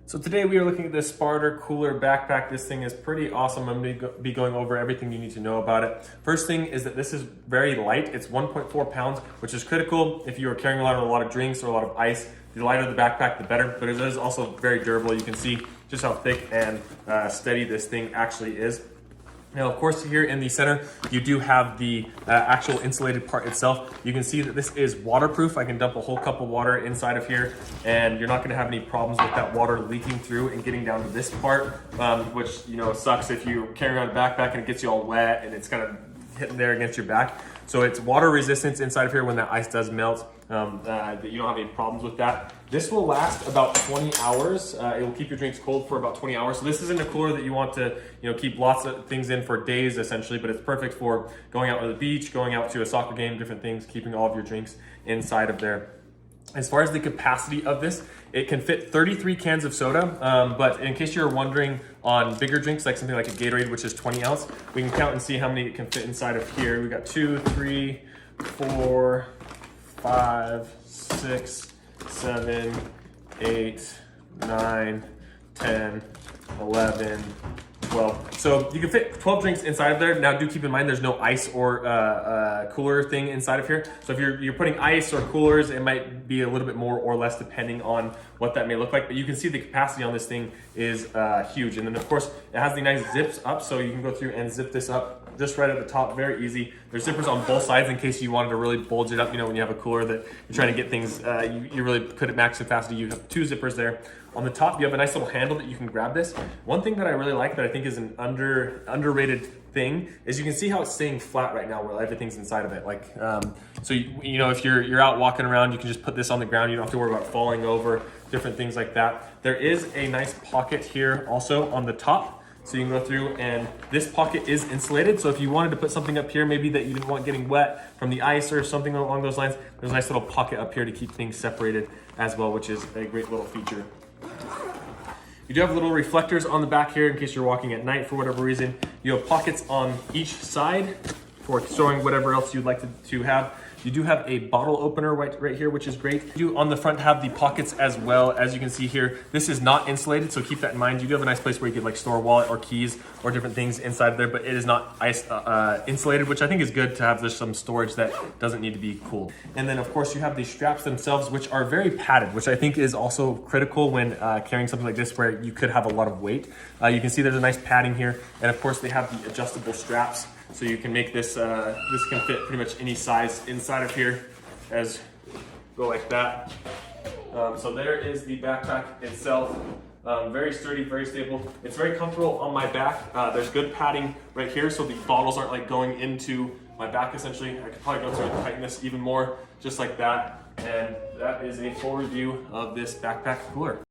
So today we are looking at this SPARTER cooler backpack. This thing is pretty awesome. I'm going to be going over everything you need to know about it. First thing is that this is very light. It's 1.4 pounds, which is critical if you are carrying a lot of drinks or a lot of ice. The lighter the backpack, the better, but it is also very durable. You can see just how thick and steady this thing actually is. Now, of course, here in the center, you do have the actual insulated part itself. You can see that this is waterproof. I can dump a whole cup of water inside of here, and you're not gonna have any problems with that water leaking through and getting down to this part, which, sucks if you carry around a backpack and it gets you all wet and it's kind of hitting there against your back. So it's water resistance inside of here when that ice does melt. That you don't have any problems with that. This will last about 20 hours. It will keep your drinks cold for about 20 hours. So this isn't a cooler that you want to keep lots of things in for days essentially, but it's perfect for going out to the beach, going out to a soccer game, different things, keeping all of your drinks inside of there. As far as the capacity of this, it can fit 33 cans of soda, but in case you're wondering on bigger drinks, like something like a Gatorade, which is 20 ounce, we can count and see how many it can fit inside of here. We got 2, 3, 4, 5, 6, 7, 8, 9, 10, 11, 12. So you can fit 12 drinks inside of there. Now do keep in mind there's no ice or cooler thing inside of here. So if you're putting ice or coolers, it might be a little bit more or less depending on what that may look like. But you can see the capacity on this thing is huge. And then of course it has the nice zips up, so you can go through and zip this up just right at the top, very easy. There's zippers on both sides in case you wanted to really bulge it up. When you have a cooler that you're trying to get things, you really put it max capacity. You have 2 zippers there. On the top, you have a nice little handle that you can grab this. One thing that I really like that I think is an underrated thing is you can see how it's staying flat right now where everything's inside of it. So if you're out walking around, you can just put this on the ground. You don't have to worry about falling over, different things like that. There is a nice pocket here also on the top. So you can go through, and this pocket is insulated. So if you wanted to put something up here, maybe that you didn't want getting wet from the ice or something along those lines, there's a nice little pocket up here to keep things separated as well, which is a great little feature. You do have little reflectors on the back here in case you're walking at night for whatever reason. You have pockets on each side for storing whatever else you'd like to have. You do have a bottle opener right here, which is great. You do on the front have the pockets as well. As you can see here, this is not insulated, so keep that in mind. You do have a nice place where you could store a wallet or keys or different things inside of there, but it is not insulated, which I think is good to have. There's some storage that doesn't need to be cooled. And then of course you have these straps themselves, which are very padded, which I think is also critical when carrying something like this where you could have a lot of weight. You can see there's a nice padding here, and of course they have the adjustable straps. So you can make this, this can fit pretty much any size inside of here, as go like that. So there is the backpack itself. Very sturdy, very stable. It's very comfortable on my back. There's good padding right here, so the bottles aren't going into my back essentially. I could probably go through and tighten this even more, just like that. And that is a full review of this backpack cooler.